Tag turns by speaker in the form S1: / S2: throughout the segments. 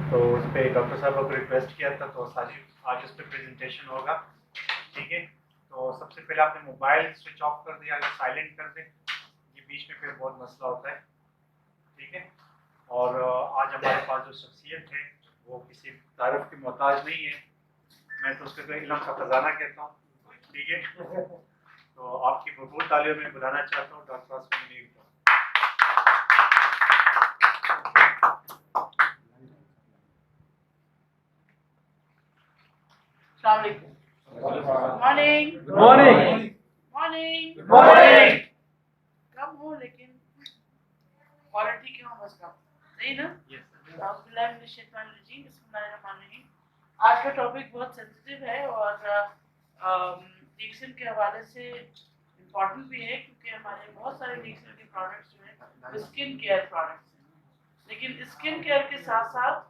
S1: तो उस पर डॉक्टर साहब को रिक्वेस्ट किया था, तो सारी आज उस पर प्रेजेंटेशन होगा। ठीक है, तो सबसे पहले आपने मोबाइल स्विच ऑफ कर दिया, अगर साइलेंट कर दें, ये बीच में फिर बहुत मसला होता है। ठीक है, और आज हमारे पास जो शख्सियत है वो किसी तारीफ की मोहताज नहीं है, मैं तो उसके इल्म का खजाना कहता हूँ। ठीक है, तो आपकी भरपूर तालियों में बुलाना चाहता हूँ डॉक्टर आसमान मीर को।
S2: Morning
S3: good morning.
S2: Morning
S3: good morning.
S2: कम हो लेकिन क्वालिटी क्यों बस कम, सही ना? आज का टॉपिक बहुत सेंसिटिव है और डिक्सन के हवाले से इम्पोर्टेंट भी है, क्योंकि हमारे बहुत सारे डिक्सन के प्रोडक्ट्स जो है स्किन केयर प्रोडक्ट्स हैं। लेकिन स्किन केयर के साथ साथ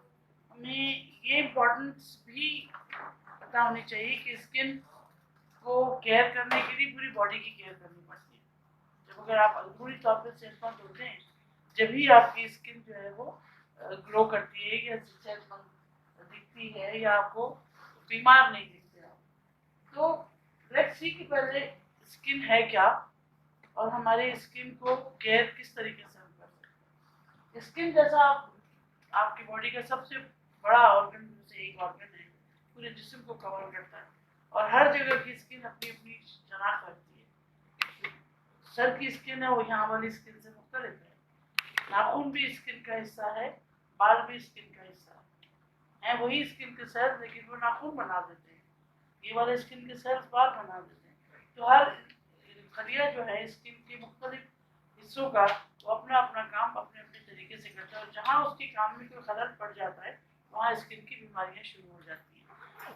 S2: हमें ये इम्पोर्टेंस भी पता होनी चाहिए कि स्किन को केयर करने के लिए पूरी बॉडी की केयर करनी पड़ती है। जब अगर आप अंदरूनी तौर पर सेहतमंद होते हैं, जब भी आपकी स्किन जो है वो ग्लो करती है या सेहतमंद दिखती है या आपको बीमार नहीं दिखते आप। तो लेट्स सी कि पहले स्किन है क्या और हमारे स्किन को केयर किस तरीके से हम कर सकते हैं। स्किन जैसा आपकी बॉडी का सबसे बड़ा ऑर्गन में से एक ऑर्गन है, पूरे जिस्म को कवर करता है और हर जगह की स्किन अपनी अपनी शनाख्त रखती है। सर की स्किन है वो यहाँ वाली स्किन से मुख्तलिफ है, नाखून भी स्किन का हिस्सा है, बाल भी स्किन का हिस्सा है वही स्किन के सेल्स, लेकिन वो नाखून बना देते हैं, ये वाले स्किन के सेल्स बाल बना देते हैं। तो हर खलिया जो है स्किन के मुख्तलिफ हिस्सों का वो अपना अपना काम अपने अपने तरीके से करता है, और जहाँ उसके काम में कोई खलल पड़ जाता है वहाँ स्किन की बीमारियाँ शुरू हो जाती हैं।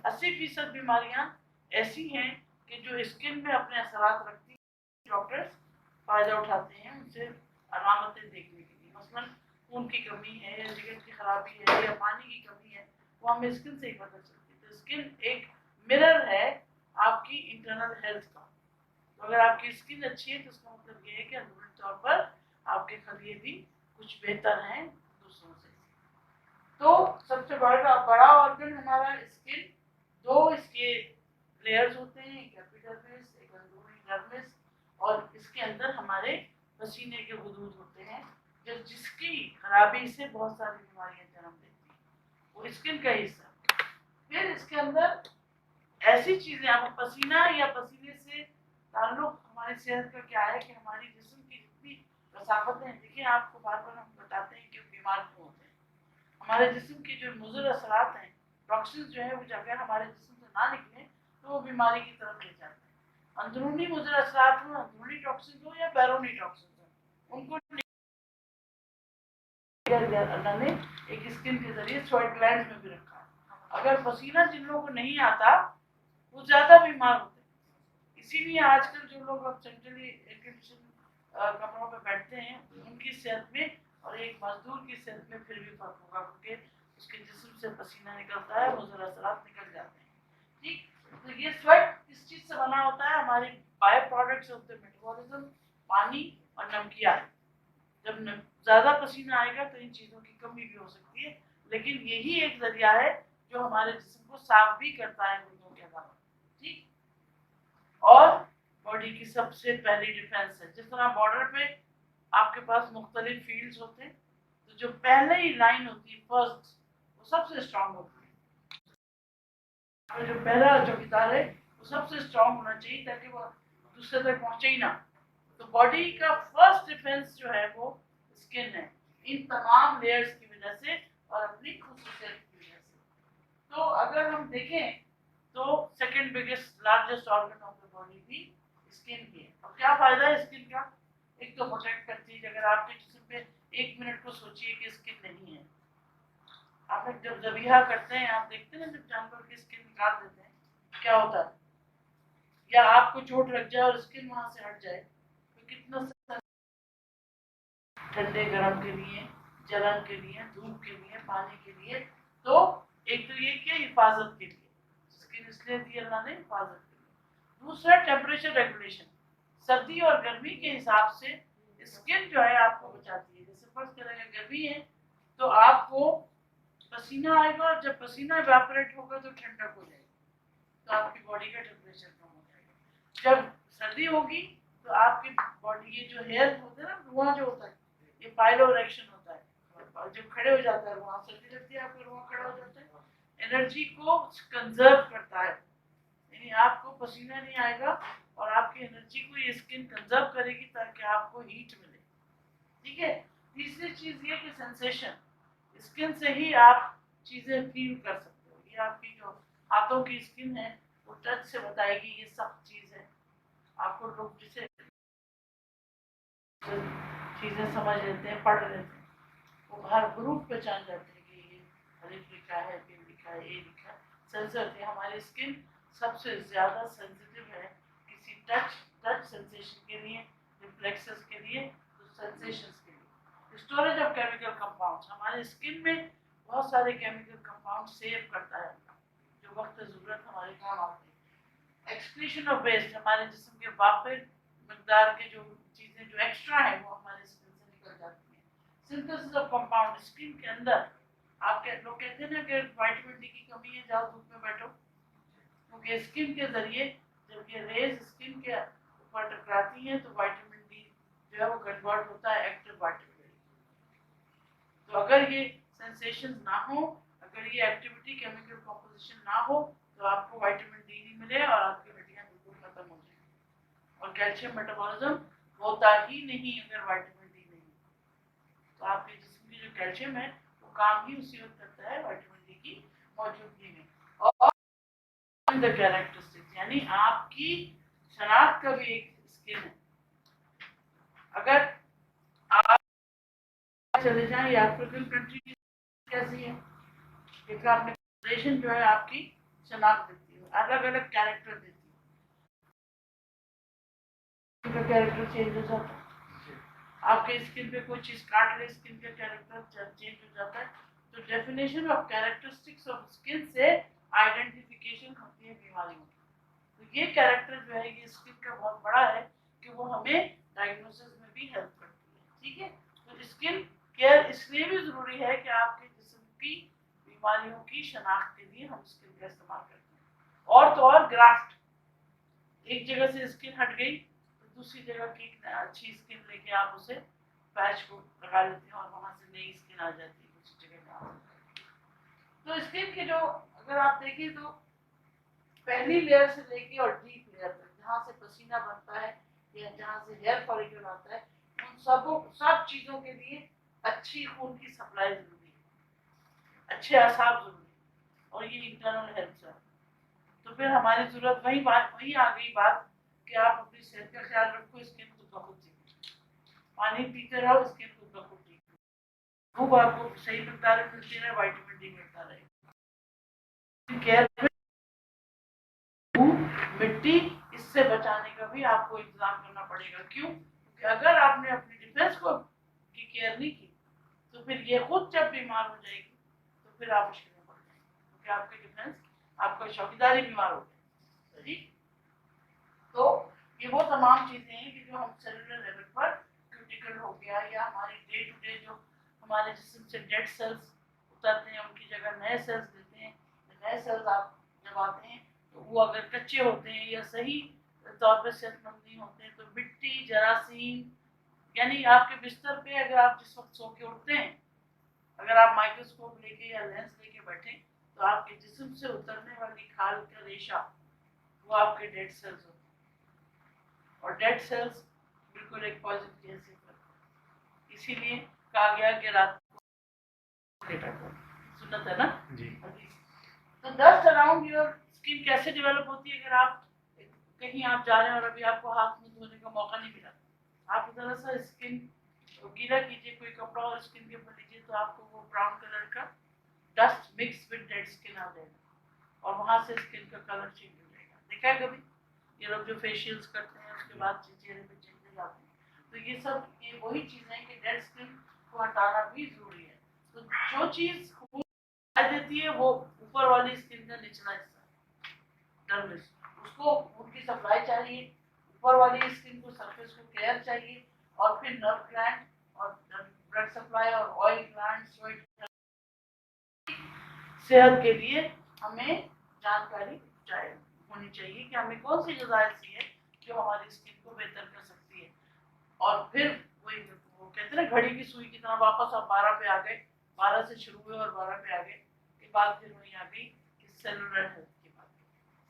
S2: 80% बीमारियाँ ऐसी हैं कि जो स्किन में अपने असरात रखती हैं। डॉक्टर्स फ़ायदा उठाते हैं उनसे अलामतें देखने के लिए, मसलन खून की कमी है या जिगर की खराबी है या पानी की कमी है, वो हमें स्किन से ही पता चलती है। तो स्किन एक मिरर है आपकी इंटरनल हेल्थ का। तो अगर आपकी स्किन अच्छी है तो इसका मतलब ये है कि अंदरूनी तौर पर आपके खलिए भी कुछ बेहतर हैं दूसरों से। तो सबसे बड़ा ऑर्गन हमारा स्किन, दो इसके लेयर्स होते हैं, एक एपिडर्मिस एक अंदरूनी डर्मिस, और इसके अंदर हमारे पसीने के गुदूद होते हैं जो जिसकी खराबी से बहुत सारी बीमारियां जन्म देती हैं, वो स्किन का हिस्सा। फिर इसके अंदर ऐसी चीजें, आप पसीना या पसीने से ताल्लुक हमारी सेहत का क्या है कि हमारी जिस्म की जितनी कसाफतें हैं, देखिए आपको बार बार हम बताते हैं कि बीमार क्यों होते हैं। हमारे जिस्म की जो मुज़र असरात हैं, टॉक्सिन्स जो है वो जगह हमारे जिस्म से ना निकले तो वो बीमारी की तरफ ले जाते हैं। अंदरूनी मुज़र असरात हो, अंदरूनी टॉक्सिन्स हो या बैरूनी टॉक्सिन्स हो, उनको अल्लाह ने एक स्किन के जरिए स्वेट ग्लैंड में भी रखा है। अगर पसीना जिन लोगों को नहीं आता वो ज्यादा बीमार होते हैं। इसीलिए आजकल जो लोग अब सेंट्रली एयर कंडीशन कमरों पे बैठते हैं उनकी सेहत में और एक मजदूर की सेहत में फिर भी फर्क होगा, क्योंकि उसके जिस्म से पसीना निकलता है, मुज़र असरात निकल जाते हैं। ठीक, तो ये स्वेट किस चीज से बना होता है? हमारे by products of the metabolism, पानी और नमकियात। जब ज्यादा पसीना आएगा तो इन चीजों की कमी भी हो सकती है, लेकिन यही एक जरिया है जो हमारे जिस्म को साफ भी करता है गुर्दों के अलावा। ठीक, और बॉडी की सबसे पहली डिफेंस है। जिस तरह बॉर्डर पे आपके पास मुख्तलिफ फील्ड्स होते हैं, तो जो पहले ही लाइन होती है फर्स्ट, वो सबसे स्ट्रांग होती है। जो पहला चौकीदार है वो सबसे स्ट्रांग होना चाहिए ताकि वो दूसरे तक पहुंचे ही ना। तो बॉडी का फर्स्ट डिफेंस जो है वो स्किन है, इन तमाम लेयर्स की वजह से और अपनी खूबसूरती की वजह से। तो अगर हम देखें तो second biggest largest organ of the body भी स्किन ही है। अब क्या फायदा है स्किन का? एक तो प्रोटेक्ट करती है। अगर आपके जिस्म पे एक मिनट को सोचिए कि स्किन नहीं है, आप जब ज़बीहा करते हैं आप देखते हैं जब जानवर की स्किन निकाल देते हैं क्या होता है, या आपको चोट लग जाए और स्किन वहां से हट जाए तो कितना ठंडे गर्म के लिए, जलन के लिए, धूप के लिए, पानी के लिए। तो एक तो ये कि हिफाजत के लिए स्किन इसलिए दी अल्लाह ने, हिफाजत के लिए। दूसरा टेम्परेचर रेगुलेशन, सर्दी और गर्मी के हिसाब से स्किन जो है आपको बचाती है। जैसे फर्ज करेंगे गर्मी है तो आपको पसीना आएगा, और जब पसीना इवेपोरेट होगा तो ठंडक हो जाएगी, तो आपकी बॉडी का टेम्परेचर कम हो जाएगा। जब सर्दी होगी तो आपकी बॉडी, ये जो हेयर होता है ना, रुआं जो होता है, ये पाइलोरेक्शन होता है, जब खड़े हो जाता है रुआं, सर्दी लगती है आपको, रुआं खड़ा हो जाता है, एनर्जी को कंजर्व करता है, यानी आपको पसीना नहीं आएगा और आपकी एनर्जी को ये स्किन कंजर्व करेगी ताकि आपको हीट मिले। ठीक है। तीसरी चीज ये कि सेंसेशन, स्किन से ही आप चीजें फील कर सकते हो। ये आपकी जो हाथों की स्किन है वो टच से बताएगी ये सब चीज है। आपको लोग जिसे चीजें समझ लेते हैं, पढ़ लेते हैं, वो हर ग्रुप पहचान जाते हैं कि ये अलिफ लिखा है, पिन लिखा है, ए लिखा है। सेंसर थे, हमारी स्किन सबसे ज्यादा सेंसिटिव है किसी टच सेंसेशन के लिए, रिफ्लेक्सेस के लिए, तो सेंसेशंस के लिए। स्टोरेज ऑफ केमिकल कंपाउंड्स, हमारे स्किन में बहुत सारे केमिकल कंपाउंड सेव करता है जो वक्त जरूरत हमारे काम आते हैं। एक्सक्रीशन ऑफ वेस्ट, हमारे जिस्म के वाफिर मकदार के जो चीजें जो एक्स्ट्रा है वो हमारे स्किन से निकल जाती हैं। सिंथेसिस ऑफ कंपाउंड, स्किन के अंदर आपके लोग कहते हैं ना कि विटामिन डी की कमी है, जाओ धूप में बैठो, क्योंकि स्किन के जरिए जब ये रेज स्किन के ऊपर टकराती हैं तो विटामिन डी जो है वो कन्वर्ट होता है एक्टिव विटामिन डी। तो अगर ये सेंसेशन ना हो, अगर ये एक्टिविटी केमिकल कॉम्पोजिशन ना हो, तो आपको विटामिन डी नहीं मिले और आपकी हड्डियां बिल्कुल खत्म हो जाएंगी। और कैल्शियम मेटाबॉलिज्म होता ही नहीं अगर विटामिन डी नहीं, तो आपके जिस्म की जो कैल्शियम है वो काम ही उसी वक्त करता है विटामिन डी की मौजूदगी में। और द कैरेक्टरिस्टिक्स, यानी आपकी शनाख्त का भी एक स्किन है। अगर आप चले जाएं अफ्रीकन कंट्री कैसी है, एक आपने जनरेशन जो है आपकी शनाख्त देती है, अलग अलग कैरेक्टर देती है, उनका कैरेक्टर चेंज हो जाता है। आपके स्किन पे कोई चीज काट ले, स्किन का कैरेक्टर चेंज हो जाता है। तो definition of characteristics of skin से आइडेंटिफिकेशन होती है बीमारियों की। तो ये कैरेक्टर जो है ये स्किन का बहुत बड़ा है कि वो हमें डायग्नोसिस में भी हेल्प करती है। ठीक है। तो स्किन केयर इसलिए भी जरूरी है कि आपके जिस्म की बीमारियों की शनाख्त के लिए हम स्किन का इस्तेमाल करते हैं। और तो और ग्राफ्ट, एक जगह से स्किन हट गई तो दूसरी जगह की अच्छी स्किन लेके आप उसे पैच को लगा लेते हैं और वहां से नई स्किन आ जाती है दूसरी जगह पे। तो स्किन के जो अगर आप देखें तो पहली लेयर से लेके और डीप लेयर तक, जहाँ से पसीना बनता है या जहाँ से हेयर फॉलिकल आता है, उन सब चीजों के लिए अच्छी खून की सप्लाई जरूरी है, अच्छे असाब जरूरी है, और ये इंटरनल हेल्थ है। तो फिर हमारी जरूरत वही आ गई बात कि आप अपनी सेहत का ख्याल रखो, स्किन को बहुत ठीक, पानी पीते रहो, स्किन को बहुत ठीक, धूप आपको सही मिकदार में मिलती रहे, विटामिन डी मिलता रहे। केयर मिट्टी इससे बचाने का भी आपको इंतजाम करना पड़ेगा। क्यों? क्योंकि अगर आपने अपनी डिफेंस को की केयर नहीं की तो फिर ये खुद जब बीमार हो जाएगी तो फिर आप मुश्किल में पड़ जाएंगे, क्योंकि आपकी डिफेंस, आपका चौकीदारी बीमार हो जाए। ठीक। तो ये वो तमाम चीजें हैं कि जो हम सेलुलर लेवल पर क्रिटिकल हो गया, या हमारी डे टू डे जो हमारे जिस्म से डेड सेल्स उतरते हैं उनकी जगह नए सेल्स देते हैं। नए सेल्स आप जब आते हैं तो वो अगर कच्चे होते हैं या सही तौर पर सेहतमंद नहीं होते हैं तो मिट्टी, जरासीम, यानी आपके बिस्तर पे अगर आप जिस वक्त सो के उठते हैं, अगर आप माइक्रोस्कोप लेके या लेंस लेके बैठे तो आपके जिस्म से उतरने वाली खाल का रेशा वो आपके डेड सेल्स होते हैं, और डेड सेल्स बिल्कुल एक पॉइजन की हैसियत रखते हैं। इसीलिए कहा गया कि रात को लेटा करो, सुन्नत है ना
S1: जी।
S2: तो डस्ट अराउंड योर स्किन कैसे डेवलप होती है? अगर आप कहीं आप जा रहे हैं और अभी आपको हाथ मुंह धोने का मौका नहीं मिला, आप थोड़ा सा स्किन गीला कीजिए, कोई कपड़ा और स्किन के ऊपर लीजिए, तो आपको वो ब्राउन कलर का dust mix with dead skin आ जाएगा और वहां से स्किन का कलर चेंज हो जाएगा। देखा है कभी? ये लोग जो फेशियल्स करते हैं उसके बाद चेहरे पे चेंजेस आते हैं। तो ये सब ये वही चीजें हैं कि डेड स्किन को हटाना भी जरूरी है। तो जो चीज देती है वो ऊपर वाली स्किन का निचला हिस्सा डर्मिस, उसको उनकी सप्लाई चाहिए, ऊपर वाली स्किन को सरफेस को केयर चाहिए, और फिर नर्व ग्लैंड और ब्लड सप्लाई और ऑयल ग्लैंड, स्वेट सेहत के लिए हमें जानकारी होनी चाहिए कि हमें कौन सी ग़िज़ा ऐसी है जो हमारी स्किन को बेहतर कर सकती है। और फिर वही वो कहते हैं ना घड़ी की सुई की तरह वापस आप 12 पे आ गए, 12 से शुरू हुए और 12 पे आ गए के बाद फिर वही आ गई सेलुलर हेल्थ की बात,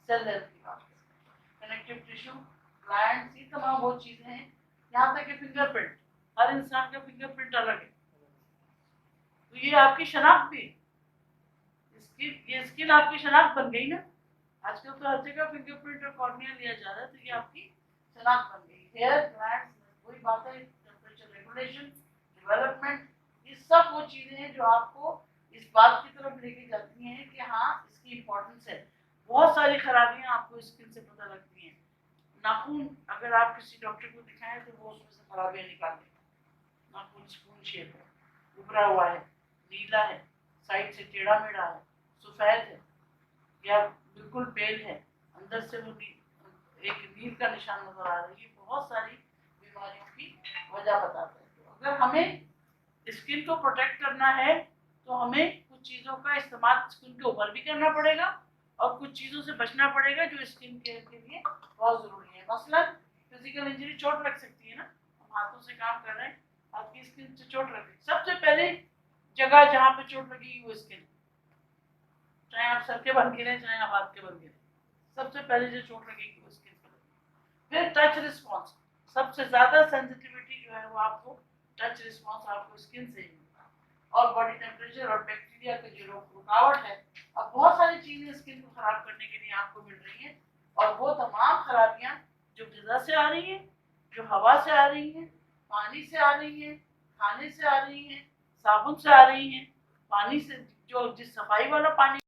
S2: सेल हेल्थ की बात, कनेक्टिव टिश्यू, ग्लैंड्स, ये तमाम वो चीज़ें हैं। यहाँ तक कि फिंगरप्रिंट, हर इंसान का फिंगरप्रिंट अलग है, तो ये आपकी शनाख्त भी, ये स्किन आपकी शनाख्त बन गई ना। आजकल तो हर जगह फिंगरप्रिंट और कॉर्निया लिया जा रहा है, तो ये आपकी शनाख्त बन गई। हेयर, ग्लैंड्स, वही बात है, टेम्परेचर रेगुलेशन, डेवलपमेंट, ये सब वो चीज़ें हैं जो आपको इस बात की तरफ लेके जाती हैं कि हाँ इसकी इम्पोर्टेंस है। बहुत सारी खराबियाँ आपको स्किन से पता लगती हैं। नाखून, अगर आप किसी डॉक्टर को दिखाएं तो वो उसमें से खराबियाँ निकाल देगा। नाखून स्पून शेप है, उभरा हुआ है, नीला है, साइड से टेढ़ा मेढ़ा है, सफेद है, या बिल्कुल पेल है, अंदर से वो एक नील का निशान नजर आ रहा है, ये बहुत सारी बीमारियों की वजह बताता है। तो अगर हमें स्किन को प्रोटेक्ट करना है तो हमें कुछ चीज़ों का इस्तेमाल स्किन के ऊपर भी करना पड़ेगा और कुछ चीज़ों से बचना पड़ेगा जो स्किन केयर के लिए बहुत ज़रूरी है। मसलन फिजिकल इंजरी, चोट लग सकती है ना, हम हाथों से काम कर रहे हैं, आपकी स्किन से चोट लग गई, सबसे पहले जगह जहाँ पे चोट लगेगी वो स्किन, चाहे आप सर के बल गिरे चाहे आप हाथ के बल गिरे, सबसे पहले जो चोट लगेगी वो स्किन पर लगेगी। फिर टच रिस्पॉन्स, सबसे ज़्यादा सेंसिटिविटी जो है वो आपको टच रिस्पॉन्स आपको स्किन से ही मिलता है। और बॉडी टेम्परेचर और बैक्टीरिया का जो रुकावट है, अब बहुत सारी चीज़ें स्किन को खराब करने के लिए आपको मिल रही हैं, और वो तमाम खराबियाँ जो ग़िज़ा से आ रही हैं, जो हवा से आ रही हैं, पानी से आ रही हैं, खाने से आ रही हैं, साबुन से आ रही हैं, पानी से, जो जिस सफाई वाला पानी,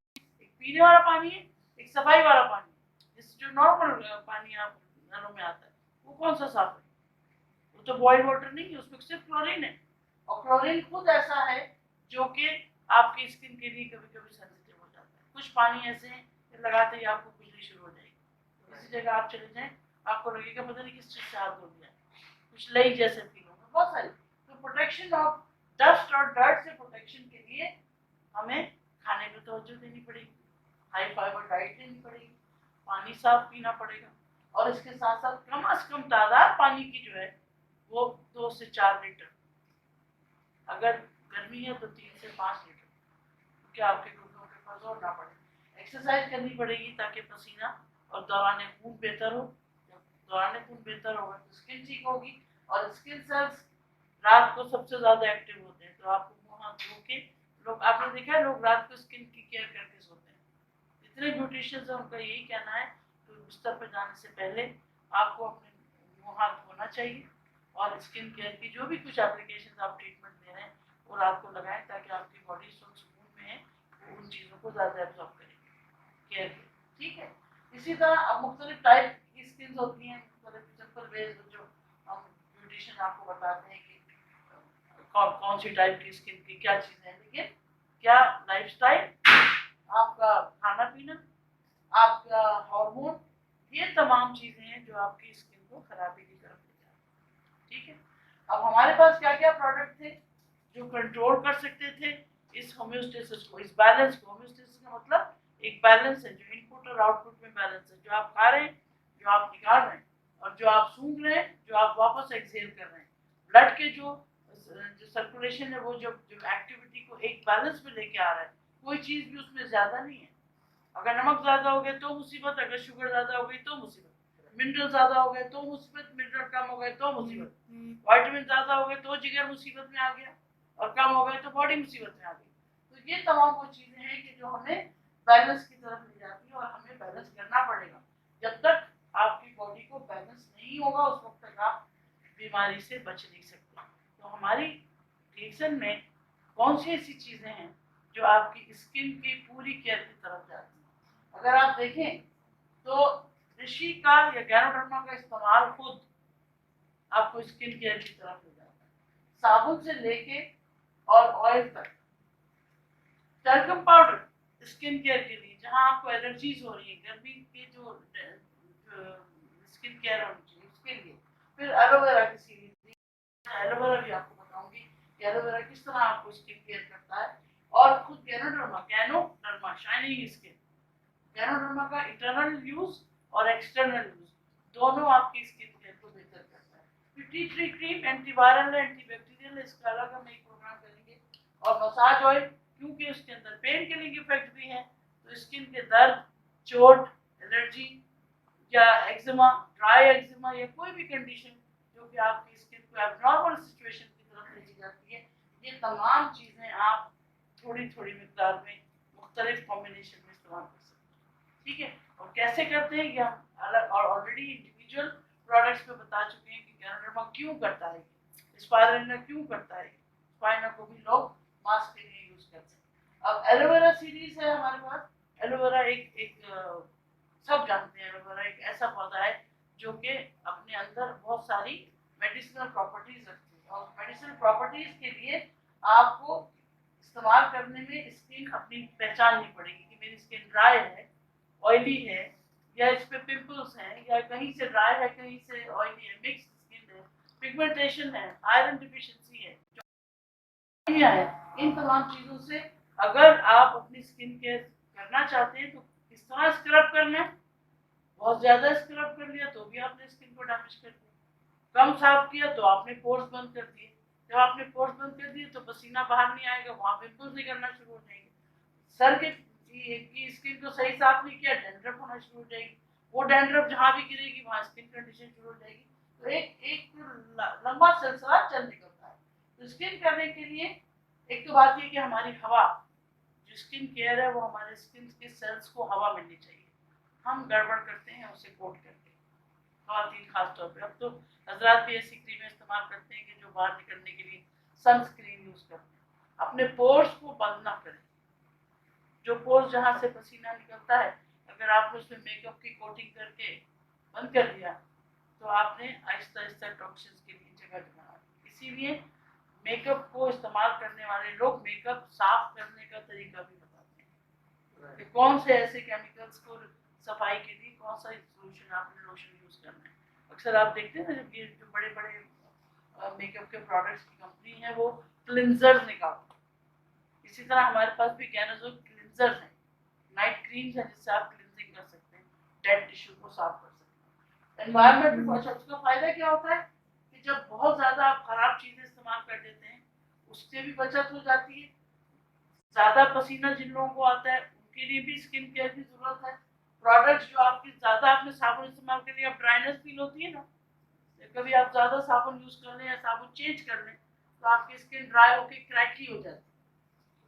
S2: एक पीने वाला पानी है, एक सफाई वाला पानी, जिस जो नॉर्मल पानी आप नलों में आता है वो कौन सा साफ है, वो तो बॉइल्ड वाटर नहीं है, उसमें सिर्फ क्लोरीन है, और क्लोरीन खुद ऐसा है जो कि आपकी स्किन के लिए कभी कभी सेंसिटिव हो जाता है। कुछ पानी ऐसे हैं कि लगाते ही आपको खुजली शुरू हो जाएगी, किसी जगह आप चले जाएं आपको लगेगा पता नहीं किस चीज़ से हाथ धो दिया, कुछ लई जैसे फील होगा, बहुत सारी। तो प्रोटेक्शन ऑफ डस्ट और डर्ट से प्रोटेक्शन के लिए हमें खाने पर तवज्जो देनी पड़ेगी, हाई फाइबर डाइट लेनी पड़ेगी, पानी साफ पीना पड़ेगा, और इसके साथ साथ कम से कम तादाद पानी की जो है वो 2 से 4 लीटर, अगर गर्मी है तो 3 से 5 लीटर, क्योंकि आपके घुटनों के ऊपर जोर ना पड़े। एक्सरसाइज करनी पड़ेगी ताकि पसीना और दौरान खून बेहतर हो, जब दौरान खून बेहतर होगा तो स्किन ठीक होगी, और स्किन सेल्स रात को सबसे ज़्यादा एक्टिव होते हैं, तो आपको मुँह हाथ धो के, लोग आपने देखा है लोग रात को स्किन की केयर करके सोते हैं, जितने ब्यूटिशियंस हैं उनका यही कहना है तो बिस्तर पर जाने से पहले आपको अपने मुँह हाथ धोना चाहिए, और स्किन केयर की जो भी कुछ एप्लीकेशन आप ट्रीटमेंट दे रहे हैं वो रात को लगाएं ताकि आपकी बॉडी सुकून में है, वो उन चीज़ों को ज़्यादा एब्जॉर्ब करेगी केयर के, ठीक है। इसी तरह अब मुख्तलिफ टाइप की स्किन होती हैं, सिंपल वेज जो हम ब्यूटिशियन आपको बताते हैं कि कौन सी टाइप की स्किन की क्या चीज़ें हैं, लेकिन क्या लाइफस्टाइल, आपका खाना पीना, आपका हार्मोन, ये तमाम चीज़ें हैं जो आपकी स्किन को खराबी की तरफ ले जाती हैं, ठीक है। अब हमारे पास क्या क्या प्रोडक्ट थे जो कंट्रोल कर सकते थे इस होम्योस्टेसिस को, इस बैलेंस को। होम्योस्टेसिस का मतलब एक बैलेंस है, जो इनपुट और आउटपुट में बैलेंस है, जो आप खा रहे हैं, जो आप निकाल रहे हैं, और जो आप सूंघ रहे हैं, जो आप वापस एक्सहेल कर रहे हैं। ब्लड के जो सर्कुलेशन है वो जो एक्टिविटी को एक बैलेंस में लेके आ रहा है, कोई चीज़ भी उसमें ज़्यादा नहीं है। अगर नमक ज़्यादा हो गया तो मुसीबत, अगर शुगर ज़्यादा हो गई तो मुसीबत, मिनरल ज़्यादा हो गए तो मुसीबत, मिनरल कम हो गए तो मुसीबत, विटामिन ज़्यादा हो गए तो जिगर मुसीबत में आ गया, और कम हो गए तो बॉडी मुसीबत में आ गई। तो ये तमाम वो चीज़ें हैं कि जो हमें बैलेंस की तरफ ले जाती है, और हमें बैलेंस करना पड़ेगा। जब तक आपकी बॉडी को बैलेंस नहीं होगा उस वक्त तक आप बीमारी से बच नहीं सकते। तो हमारी रिएक्शन में कौन सी ऐसी चीज़ें हैं जो आपकी स्किन की पूरी केयर की तरफ जाती हैं। अगर आप देखें तो ऋषि का या गैनोडर्मा का इस्तेमाल खुद आपको स्किन केयर की तरफ ले जाता है, साबुन से लेके और ऑयल तक। टल्कम पाउडर स्किन केयर के लिए, जहां आपको एलर्जीज हो रही है, गर्मी की जो स्किन केयर होनी चाहिए उसके लिए। फिर एलोवेरा की सीरीज, एलोवेरा भी आपको बताऊंगी कि एलोवेरा किस तरह आपको स्किन केयर करता है। और खुद गैनोडर्मा शाइनिंग स्किन। गैनोडर्मा का इंटरनल यूज और एक्सटर्नल यूज दोनों आपकी स्किन केयर को बेहतर करता है। टी ट्री क्रीम एंटीवायरल है, एंटीबैक्टीरियल है, इसका अलग हम एक प्रोग्राम करेंगे। और मसाज ऑयल, क्योंकि उसके अंदर पेन किलिंग इफेक्ट भी है, तो स्किन के दर्द, चोट, एलर्जी या एक्जिमा, ड्राई एक्जिमा या कोई भी कंडीशन जो कि आपकी स्किन को एबनॉर्मल सिचुएशन की तरफ ले जाती है, ये तमाम चीज़ें आप थोड़ी थोड़ी मिकदार में मुख्तलिफ कॉम्बिनेशन में इस्तेमाल कर सकते हैं। ठीक है, और कैसे करते हैं ये हम अलग और ऑलरेडी इंडिविजुअल प्रोडक्ट्स पे बता चुके हैं कि गैनोडर्मा क्यों करता है, स्पाइरुलिना क्यों करता है, स्पाइरुलिना को भी लोग मास्क के लिए यूज करते हैं। अब एलोवेरा सीरीज है हमारे पास। एलोवेरा एक सब जानते हैं, एलोवेरा एक ऐसा पौधा है जो कि अपने अंदर बहुत सारी मेडिसिनल प्रॉपर्टीज रखती है, और मेडिसिनल प्रॉपर्टीज के लिए आपको इस्तेमाल करने में स्किन अपनी पहचाननी पड़ेगी कि मेरी स्किन ड्राई है, ऑयली है, या इस पे पिंपल्स हैं, या कहीं से ड्राई है, कहीं से ऑयली है, मिक्स स्किन है, पिगमेंटेशन है, आयरन डिफिशिएंसी है, है। इन तमाम चीजों से अगर आप अपनी स्किन केयर करना चाहते हैं तो किस तरह स्क्रब करना है। बहुत ज्यादा स्क्रब कर लिया तो भी आपने स्किन को डैमेज कर दिया, कम साफ किया तो आपने पोर्स बंद कर दिए, जब आपने पोर्स बंद कर दिए तो पसीना बाहर नहीं आएगा, वहां पिंपल्स निकलना शुरू हो जाएंगे। सर की स्किन को सही साफ नहीं किया, डैंड्रफ होना शुरू हो जाएगी, वो डैंड्रफ जहां भी गिरेगी वहां स्किन कंडीशन शुरू हो जाएगी। तो एक लंबा सिलसिला चल निकलता है। तो स्किन करने के लिए एक तो बात ये कि हमारी हवा, जो स्किन केयर है वो हमारे स्किन के सेल्स को हवा मिलनी चाहिए। हम गड़बड़ करते हैं उसे कोट करके, खातन खास तौर पे। अब तो हजरात भी ऐसी क्रीमें इस्तेमाल करते हैं कि जो बाहर निकलने के लिए सनस्क्रीन यूज करते हैं। अपने पोर्स को बंद ना करें, जो पोर्स जहाँ से पसीना निकलता है अगर आपने उसमें मेकअप की कोटिंग करके बंद कर दिया तो आपने आहिस्ता आहिस्ता टॉक्सिन्स के लिए जगह बना। इसीलिए मेकअप को इस्तेमाल करने वाले लोग मेकअप साफ करने का तरीका भी बताते हैं कि कौन से ऐसे केमिकल्स को सफाई के लिए कौन सा सोल्यूशन आपने लोशन यूज करना है। अक्सर आप देखते हैं ना, जब ये जो बड़े बड़े मेकअप के प्रोडक्ट्स की कंपनी है वो क्लिनजर्स निकालती है। इसी तरह हमारे पास भी गैनोजोल क्लिनजर्स हैं, नाइट क्रीम्स हैं जिससे आप क्लिनजिंग कर सकते हैं, डेड टिश्यू को साफ कर सकते हैं। एनवायरमेंट में उसका फायदा क्या होता है कि जब बहुत ज्यादा आप खराब चीजें इस्तेमाल कर देते हैं उससे भी बचत हो जाती है। ज्यादा पसीना जिन लोगों को आता है उनके लिए भी स्किन केयर की जरूरत है। प्रोडक्ट्स जो आपकी ज्यादा आपने साबुन इस्तेमाल कर लिया, ड्राइनेस फील होती है ना, कभी आप ज्यादा साबुन यूज कर लें या साबुन चेंज कर लें तो आपकी स्किन ड्राई होकर क्रैकी हो जाती है,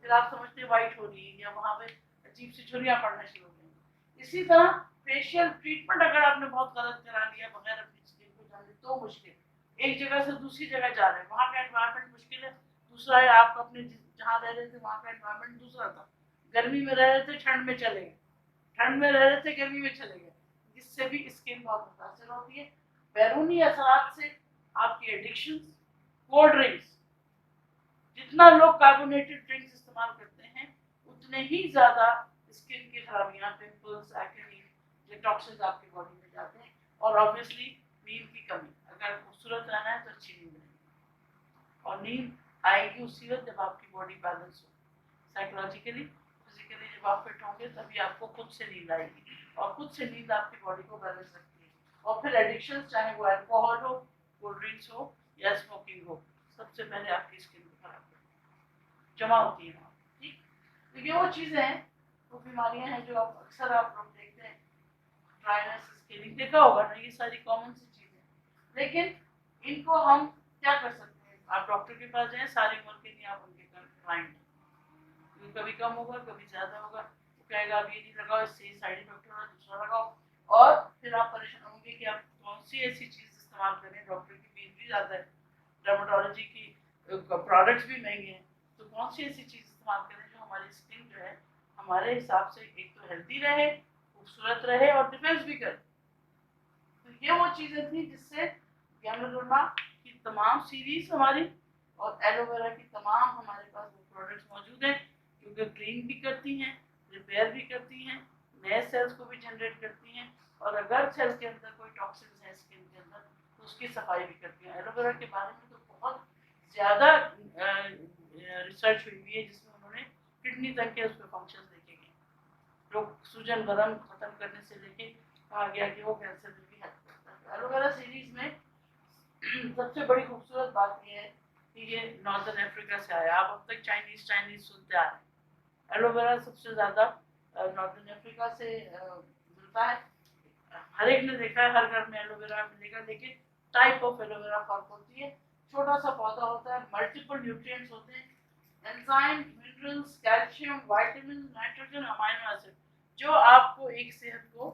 S2: फिर आप समझते हैं वाइट हो रही है या वहां पे अजीब सी झुर्रियां पड़ना शुरू हो जाएंगी। इसी तरह फेशियल ट्रीटमेंट अगर आपने बहुत गलत करा लिया बगैर अपनी स्किन को जाने तो मुश्किल, एक जगह से दूसरी जगह जा रहे हैं, वहां का एनवायरनमेंट मुश्किल है, दूसरा है आप अपने जहाँ रह रहे थे वहां का एनवायरनमेंट दूसरा था, गर्मी में रह रहे थे ठंड में चले गए, ठंड में रह रहे थे गर्मी में चले गए, जिससे भी स्किन बहुत मुतासर होती है। बैरूनी असरात से आपकी एडिक्शन, कोल्ड ड्रिंक्स, जितना लोग कार्बोनेटेड ड्रिंक्स इस्तेमाल करते हैं उतने ही ज्यादा स्किन की खराबियां, पिंपल्स, एक्ने, ये टॉक्सिन्स आपकी बॉडी में जाते हैं। और ऑब्वियसली नींद की कमी, अगर खूबसूरत रहना है तो अच्छी नींद लेनी, और नींद आएगी उसी वक्त जब आपकी बॉडी बैलेंस हो, साइकोलॉजिकली फिजिकली जब आप फिट होंगे तभी आपको खुद से नींद आएगी, और खुद से नींद आपकी बॉडी को बैलेंस रखती है। और फिर एडिक्शन, चाहे वो अल्कोहल हो, कोल्ड ड्रिंक्स हो या स्मोकिंग हो, सबसे पहले आपकी स्किन को खराब करती है, जमा होती है। ठीक, तो ये वो चीज़ें हैं, वो बीमारियां हैं जो आप अक्सर आप लोग देखते हैं, ड्राइनेस, स्किनिंग, देखा होगा ना, ये सारी कॉमन सी चीज़ें। लेकिन इनको हम क्या कर सकते हैं, आप डॉक्टर के पास जाएं, सारी उम्र के लिए आप उनके क्लाइंट हैं, कभी कम होगा कभी ज्यादा होगा, वो कहेगा आप ये नहीं लगाओ, इससे साइड इफेक्ट होगा, दूसरा लगाओ, और फिर आप परेशान होंगे कि आप कौन सी ऐसी चीज इस्तेमाल करें। डॉक्टर की फीस भी ज्यादा है, डर्मेटोलॉजी की प्रोडक्ट्स भी महंगे हैं, तो कौन सी ऐसी चीज इस्तेमाल करें जो हमारी स्किन जो है हमारे हिसाब से एक तो हेल्दी रहे, खूबसूरत रहे और डिफेंस भी करे। तो ये वो चीजें थी जिससे गैनोडर्मा की तमाम सीरीज हमारी और एलोवेरा की तमाम हमारे पास वो प्रोडक्ट्स मौजूद हैं, क्योंकि क्लीन भी करती हैं, रिपेयर भी करती हैं, नए सेल्स को भी जनरेट करती हैं, और अगर सेल के अंदर कोई टॉक्सिन्स है स्किन के अंदर तो उसकी सफाई भी करती हैं। एलोवेरा के बारे में तो बहुत ज़्यादा रिसर्च हुई है जिसमें उन्होंने किडनी तक के उसके फंक्शंस देखे गए, लोग सूजन गरम खत्म करने से लेके कहा गया कि वो कैंसर में भी हेल्प करता है। एलोवेरा सीरीज में सबसे बड़ी खूबसूरत बात ये है कि ये नॉर्दर्न अफ्रीका से आया। आप अब तक चाइनीज सुनते आ रहे हैं, एलोवेरा सबसे ज़्यादा नॉर्दर्न अफ्रीका से मिलता है। हर एक ने देखा है, हर घर में एलोवेरा मिलेगा, लेकिन टाइप ऑफ एलोवेरा फर्क होती है। छोटा सा पौधा होता है, मल्टीपल न्यूट्रिएंट्स होते हैं, enzyme, minerals, calcium, vitamin, nitrogen, amino acid, जो आपको एक सेहत को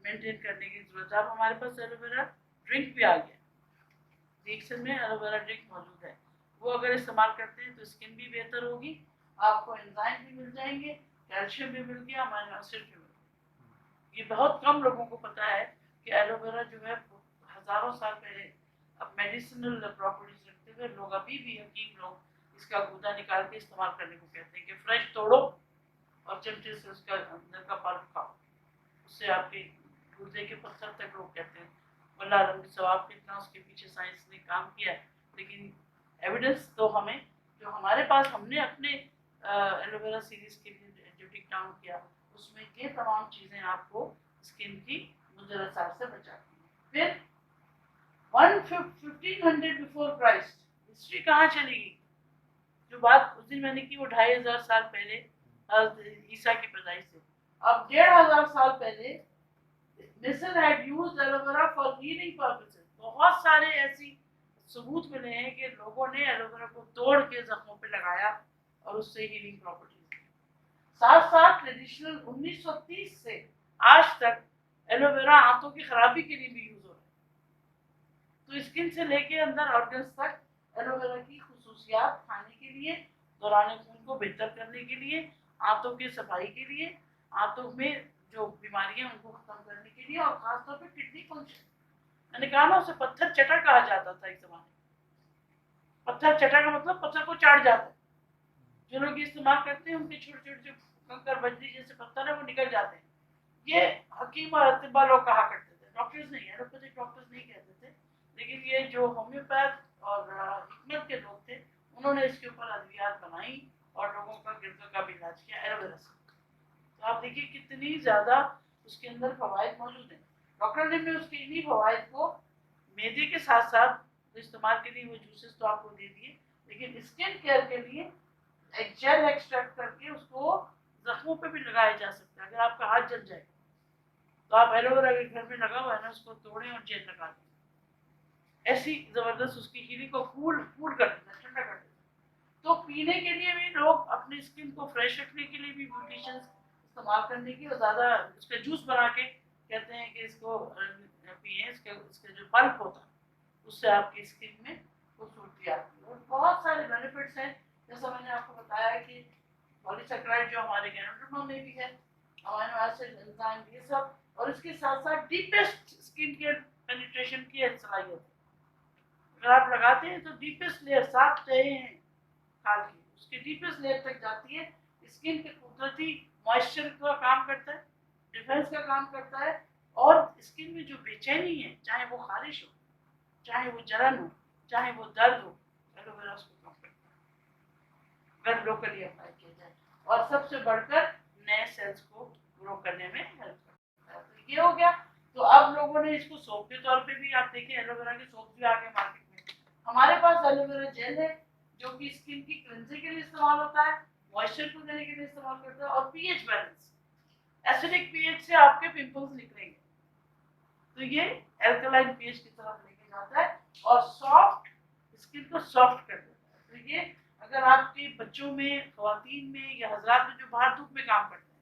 S2: मेंटेन करने की जरूरत है। अब हमारे पास एलोवेरा ड्रिंक भी आ गया, डिक्सन में एलोवेरा ड्रिंक मौजूद है। वो अगर इस्तेमाल करते हैं तो स्किन भी बेहतर होगी, आपको एंजाइम भी मिल जाएंगे, कैल्शियम भी मिल गया, अमीनो एसिड भी मिल गया। ये बहुत कम लोगों को पता है कि एलोवेरा जो है हजारों साल पहले अब मेडिसिनल प्रॉपर्टीज रखते हुए लोग अभी भी हकीम लोग इसका गूदा निकाल के इस्तेमाल करने को कहते हैं कि फ्रेश तोड़ो और चमचे से उसका अंदर का पल्प खाओ, उससे आपके गुर्दे के पत्थर तक लोग कहते हैं। वल्लाह अलम सवाब कितना उसके पीछे साइंस ने काम किया है, लेकिन एविडेंस तो हमें जो हमारे पास हमने अपने एलोवेरा सीरीज के लिए जो टिक डाउन किया उसमें ये तमाम चीज़ें आपको स्किन की मुज़र असर से बचाती हैं। फिर 1500 बिफोर क्राइस्ट, हिस्ट्री कहाँ चलेगी? जो बात उस दिन मैंने की वो 2500 साल पहले ईसा की पैदाइश से। अब 1500 साल पहले मिस्र had used aloe vera for healing purposes. बहुत सारे ऐसी सबूत मिले हैं कि लोगों ने एलोवेरा को तोड़ के जख्मों पे लगाया और उससे हीलिंग प्रॉपर्टीज। साथ साथ ट्रेडिशनल 1930 से आज तक एलोवेरा आंतों की खराबी के लिए भी यूज हो रहा है। तो स्किन से लेके अंदर ऑर्गन्स तक एलोवेरा की खुसूसियात खाने के लिए, दौरान खून को बेहतर करने के लिए, आंतों की सफाई के लिए, आंतों में जो बीमारियां उनको खत्म करने के लिए, और खासतौर पे किडनी फंक्शन। मैंने कहा ना, उसे पत्थर चटा कहा जाता था एक जमाने में। पत्थर चटा का मतलब पत्थर को चाट जाता है। जो लोग इस्तेमाल करते हैं उनके छोटे छोटे जो कंकर बजरी जैसे पत्थर है वो निकल जाते हैं। ये हकीम और अतिबा लोग कहा करते थे, डॉक्टर्स नहीं, एलोपैथिक डॉक्टर्स नहीं कहते थे, लेकिन ये जो होम्योपैथ और हिकमत के लोग थे उन्होंने इसके ऊपर अद्वियात बनाई और लोगों का गिरदों का भी इलाज किया एलोवेरा से। तो आप देखिए कितनी ज़्यादा उसके अंदर फवायद मौजूद हैं। डॉक्टर ने उसके इन्हीं फवायद को मैदे के साथ साथ इस्तेमाल के लिए वो जूसेस तो आपको दे दिए, लेकिन स्किन केयर के लिए एक जेल एक्सट्रैक्ट करके उसको जख्मों पे भी लगाया जा सकता है। अगर आपका हाथ जल जाए तो आप एलोवेरा के घर में लगा हुआ है ना, उसको तोड़ें और जेल लगा दें। ऐसी जबरदस्त उसकी हीलिंग को कूल कर देता है, ठंडा कर देता है। तो पीने के लिए भी लोग अपनी स्किन को फ्रेश रखने के लिए भी ब्यूटिशियंस इस्तेमाल करने की, और ज़्यादा उसका जूस बना के कहते हैं कि इसको पिए। इसके जो पल्प होता है उससे आपकी स्किन में खूबसूरती आती है और बहुत सारे बेनिफिट्स हैं। जैसा मैंने आपको बताया कि पॉलीसैकेराइड जो हमारे गैनोडर्मा में भी है, अमीनो एसिड, एंजाइम, ये सब, और इसके साथ साथ डीपेस्ट स्किन केयर पेनिट्रेशन की सलाहियत है। अगर आप लगाते हैं तो डीपेस्ट लेयर, 7 तह हैं खाल की, उसके डीपेस्ट लेयर तक जाती है। स्किन के कुदरती मॉइस्चर का काम करता है, डिफेंस का काम करता है, और स्किन में जो बेचैनी है, चाहे वो खारिश हो, चाहे वो जलन हो, चाहे वो दर्द हो, एलोवेरा उसको कम करता है अगर लोकली अप्लाई किया जाए, और सबसे बढ़कर नए सेल्स को ग्रो करने में हेल्प करता है। तो ये हो गया। तो अब लोगों ने इसको सोप के तौर पे भी, आप देखिए एलोवेरा के सोप भी आ गए मार्केट में। हमारे पास एलोवेरा जेल है जो कि स्किन की क्लेंजिंग के लिए इस्तेमाल होता है, मॉइस्चर को देने के लिए इस्तेमाल करता है, और पीएच बैलेंस, एसिडिक पीएच से आपके पिंपल्स निकलेंगे तो ये एल्कलाइन पीएच की तरफ लेके जाता है और सॉफ्ट स्किन को सॉफ्ट कर देता है। तो ये अगर आपके बच्चों में, ख्वातीन में या हजरात में जो बाहर धूप में काम करते हैं,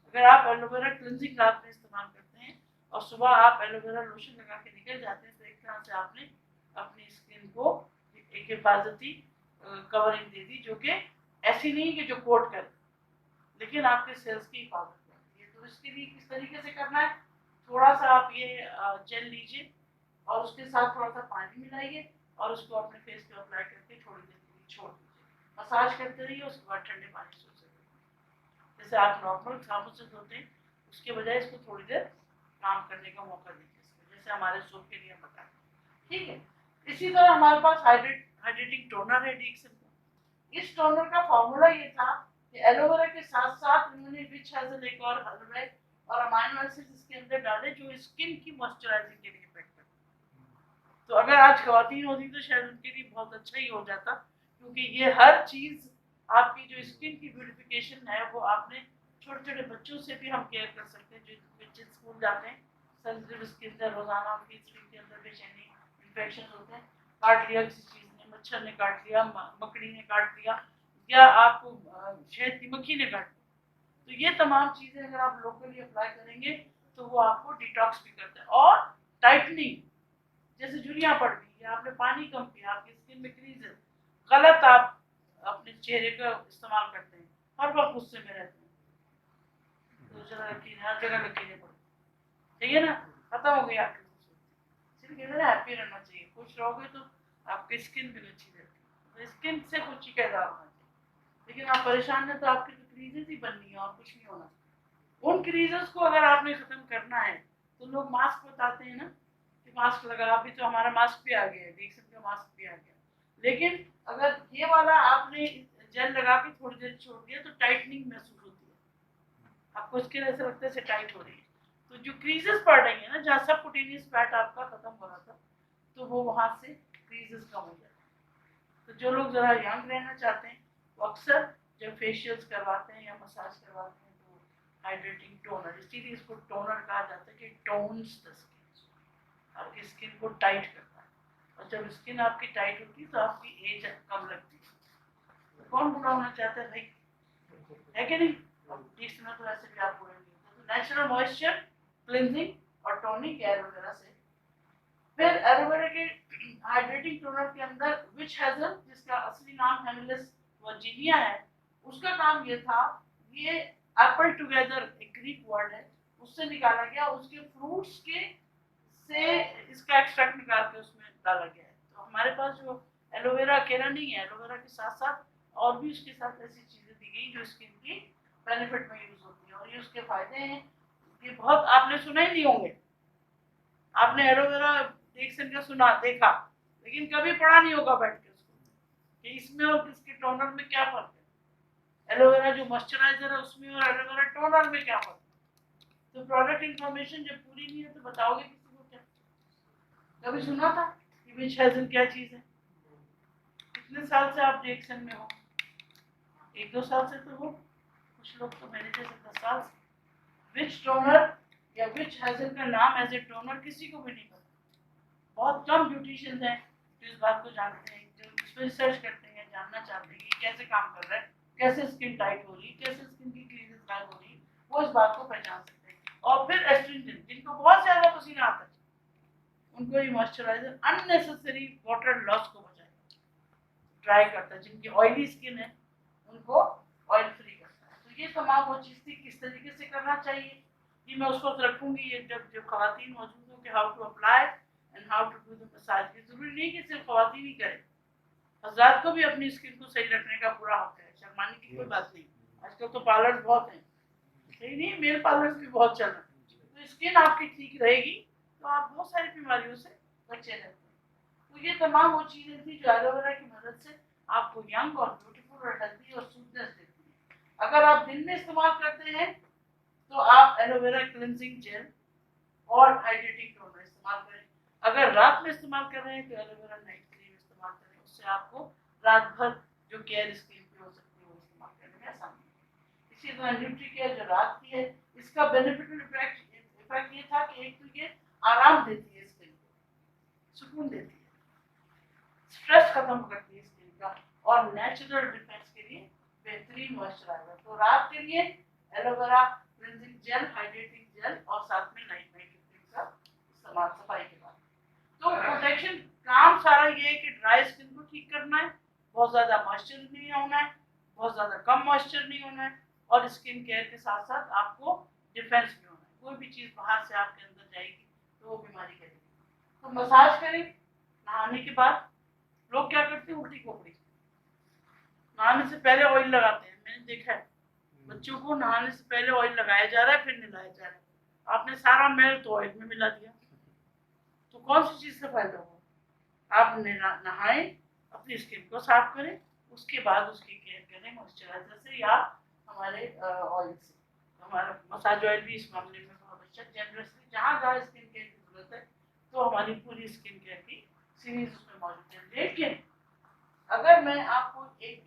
S2: अगर आप एलोवेरा क्लिनजिंग रात में इस्तेमाल करते हैं और सुबह आप एलोवेरा लोशन लगा के निकल जाते हैं, तो एक तरह से आपने अपनी स्किन को एक हिफाजती कवरिंग दे दी, जो कि ऐसी नहीं कि जो कोट करे, लेकिन आपके सेल्स की हिफाजत करती है। तो इसके लिए किस तरीके से करना है, थोड़ा सा आप ये जेल लीजिए और उसके साथ थोड़ा सा पानी मिलाइए और उसको अपने फेस पे अप्लाई करके थोड़ी देर के लिए छोड़ दीजिए। मसाज करते रहिए, उसके बाद ठंडे पानी से उसे जैसे आप नॉर्मल साबुन से धोते हैं उसके बजाय इसको थोड़ी देर काम करने का मौका दीजिए, जैसे हमारे सोप के लिए बताएं। ठीक है। इसी तरह हमारे पास हाइड्रेटिंग टोनर है डिक्सन का। इस टोनर का फॉर्मूला ये था कि एलोवेरा के साथ साथ उन्होंने विच हैजल एक और हर्बल और अमाइनो एसिड्स इसके अंदर डाले जो स्किन की मॉइस्चराइजिंग के लिए इफेक्ट करते हैं। तो अगर आज खवातीन होती तो शायद उनके लिए बहुत अच्छा ही हो जाता, क्योंकि ये हर चीज़ आपकी जो स्किन की ब्यूटिफिकेशन है वो आपने छोटे छोटे बच्चों से भी हम केयर कर सकते हैं जो बच्चे स्कूल जाते हैं, सेंसिटिव स्किन है, रोजाना उनकी स्किन के अंदर बेचैनी इन्फेक्शन होते हैं, काट लिया किसी चीज़ ने, मच्छर ने काट लिया, मकड़ी ने काट लिया, या आपको शहद की मक्खी ने काट लिया, तो ये तमाम चीज़ें अगर आप लोकली अप्लाई करेंगे तो वो आपको डिटॉक्स भी करते हैं। और टाइटनिंग, जैसे झुर्रियाँ पड़ गई या आपने पानी कम पिया, आपकी स्किन में क्रीज है, गलत आप अपने चेहरे का इस्तेमाल करते हैं, हर वक्त गुस्से में रहते हैं, तो जरा लकीर हर जगह लकीरें पड़ी, ठीक है ना, खत्म हो गई आपकी खूबसूरती। इसलिए कहते हैं हैप्पी रहना चाहिए, खुश रहोगे तो आपकी स्किन भी अच्छी रहती है, तो स्किन से कुछ शिकायत होना चाहिए। लेकिन आप परेशान हैं तो आपकी तो क्रीजेस ही बननी है और कुछ नहीं होना। उन क्रीजेस को अगर आपने खत्म करना है तो लोग मास्क बताते हैं ना कि मास्क लगा, अभी तो हमारा मास्क भी आ गया है, देख सकते हो मास्क भी आ गया, लेकिन अगर ये वाला आपने जेल लगा के थोड़ी देर छोड़ दिया तो टाइटनिंग महसूस होती है, आपको स्किन ऐसा लगता है से टाइट हो रही है, तो जो क्रीजेस पड़ रही है ना, जहाँ सब कुटेनियस फैट आपका खत्म हो रहा था, तो वो वहाँ से क्रीजेस कम हो जाते हैं। तो जो लोग ज़रा यंग रहना चाहते हैं वो अक्सर जब फेशियल्स करवाते हैं या मसाज करवाते हैं तो हाइड्रेटिंग टोनर, इसीलिए इसको टोनर कहा जाता है कि टोन्स द स्किन, आपकी स्किन को टाइट करता है, और जब स्किन आपकी टाइट होती है तो आपकी एज कम लगती है। तो कौन बुरा होना चाहता है भाई, है कि नहीं? इस समय तो ऐसे भी आप बुरे नहीं होते। तो नेचुरल मॉइस्चर, क्लिनजिंग और टोनिक एलोवेरा से। फिर एलोवेरा के हाइड्रेटिंग टोनर के अंदर विच हैजल, जिसका असली नाम हेमिलिस वर्जीनिया है, उसका काम ये था, ये एप्पल टुगेदर एक ग्रीक वर्ड है, उससे निकाला गया, उसके फ्रूट्स के से इसका एक्सट्रैक्ट निकाल के उसमें डाला गया है। तो हमारे पास जो एलोवेरा अकेला नहीं है, एलोवेरा के साथ साथ और भी उसके साथ ऐसी चीज़ें दी गई जो स्किन की बेनिफिट में यूज होती है, और ये उसके फायदे हैं, ये बहुत आपने सुना ही नहीं होंगे, आपने एलोवेरा डिक्शन का सुना देखा, लेकिन कभी पढ़ा नहीं होगा बैठ के उसको कि इसमें और इसके टोनर में क्या फर्क है, एलोवेरा जो मॉइस्चराइजर है उसमें और एलोवेरा टोनर में क्या फर्क है। तो प्रोडक्ट इंफॉर्मेशन जब पूरी नहीं है तो बताओगे किसी को क्या, कभी सुना था कि विच हैजल क्या चीज़ है? कितने साल से आप रिएक्शन में हो? 1-2 साल से तो हो, कुछ लोग तो मेरे जैसे 10 साल से। विच टोनर या विच हैजल का नाम एज ए टोनर किसी को भी नहीं पता, बहुत कम ब्यूटिशियंस हैं जो इस बात को जानते हैं, जो इस पर रिसर्च करते हैं, जानना चाहते हैं कि कैसे काम कर रहा है, कैसे स्किन टाइट हो रही है, कैसे स्किन की क्लीनेस गायब हो रही है, वो इस बात को पहचान सकते हैं। और फिर एस्ट्रिंजेंट, जिनको बहुत ज़्यादा पसीना आता है उनको ये मॉइस्चराइजर अननेसेसरी वाटर लॉस को बचाएगा, ड्राई करता है, जिनकी ऑयली स्किन है उनको ऑयल फ्री करता है। तो ये तमाम वो चीज़ थी किस तरीके से करना चाहिए, ये मैं उसको रखूँगी, ये जब जब खवातीन मौजूद हो कि how to apply and how to do the massage. ये ज़रूरी नहीं कि सिर्फ खवातीन ही करें, हजरात को भी अपनी स्किन को सही रखने का पूरा हक है, शर्माने की कोई बात नहीं। आजकल तो पार्लर बहुत हैं, सही नहीं, मेल पार्लर भी बहुत चल रहे हैं, तो स्किन आपकी ठीक रहेगी तो आप बहुत सारी बीमारियों से बचे रहते हैं। तो ये तमाम वो चीज़ें थी जो एलोवेरा की मदद से आपको यंग और ब्यूटीफुल और हेल्दी और स्मूथनेस देती है। अगर आप दिन में इस्तेमाल करते हैं तो आप एलोवेरा क्लिनजिंग जेल और हाइड्रेटिंग टोनर इस्तेमाल करें, अगर रात में इस्तेमाल कर रहे हैं तो एलोवेरा नाइट क्रीम इस्तेमाल करें, उससे आपको रात भर जो केयर स्किन पे हो सकती है वो इस्तेमाल करने में आसानी है। इसी तरह न्यूट्री केयर जो रात की है, इसका बेनिफिट इफेक्ट ये था कि एक तो ये आराम देती है स्किन को, सुकून देती है, स्ट्रेस खत्म करती है स्किन का, और नेचुरल डिफेंस के लिए बेहतरीन मॉइस्चराइजर। तो रात के लिए aloe vera cleansing gel, hydrating gel और साथ में नाइट क्रीम का इस्तेमाल सफाई के बाद। तो प्रोटेक्शन काम सारा ये है कि ड्राई स्किन को ठीक करना है, बहुत ज़्यादा मॉइस्चर नहीं होना है, बहुत ज़्यादा कम मॉइस्चर नहीं होना है, और स्किन केयर के साथ साथ आपको डिफेंस भी होना है, कोई भी चीज़ बाहर से आपके अंदर जाएगी तो वो बीमारी करेगी। तो मसाज करें नहाने के बाद, लोग क्या करते हैं उल्टी खोपड़ी, नहाने से पहले ऑयल लगाते हैं, मैंने देखा है बच्चों को नहाने से पहले ऑयल लगाया जा रहा है फिर नहलाया जा रहा है, आपने सारा मैल तो ऑयल में मिला दिया, तो कौन सी चीज़ से फायदा हुआ? आप नहाएं, अपनी स्किन को साफ करें, उसके बाद उसकी केयर करें मॉइस्चराइजर से या हमारे ऑयल से। हमारा मसाज ऑयल भी इस मामले में बहुत अच्छा, जनरसली जहाँ जहाँ स्किन केयर की जरूरत है तो हमारी पूरी स्किन केयर की सीरीज उसमें मौजूद है। लेकिन अगर मैं आपको एक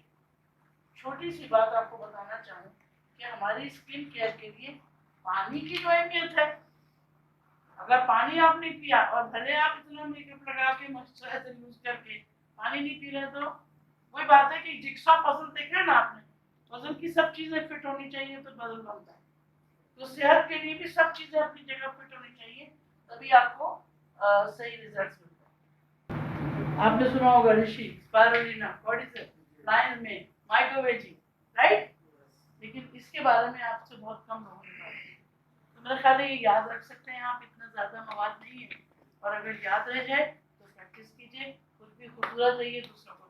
S2: छोटी सी बात आपको बताना चाहूँ कि हमारी स्किन केयर के लिए पानी की जो अहमियत है, अगर पानी आप नहीं पिया और भले आप इतना मेकअप लगा के मॉइस्चराइजर यूज करके पानी नहीं पी रहे, तो वही बात है कि जिक्सॉ पजल देखा ना आपने, पजल की सब चीजें फिट होनी चाहिए तो पजल बनता है। तो सेहत के लिए भी सब चीजें अपनी जगह फिट होनी चाहिए, तभी आपको सही रिजल्ट्स मिलते हैं। आपने सुना होगा ऋषि स्पारुलिना, व्हाट इज इट, लायन में माइक्रोवेजी, राइट? लेकिन इसके बारे में आपसे बहुत कम लोगों ने बात की। तो मेरा ख्याल है ये याद रख सकते हैं आप, इतना ज़्यादा मवाद नहीं है, और अगर याद रह जाए तो प्रैक्टिस कीजिए, खुद भी खूबसूरत रहिए, दूसरों को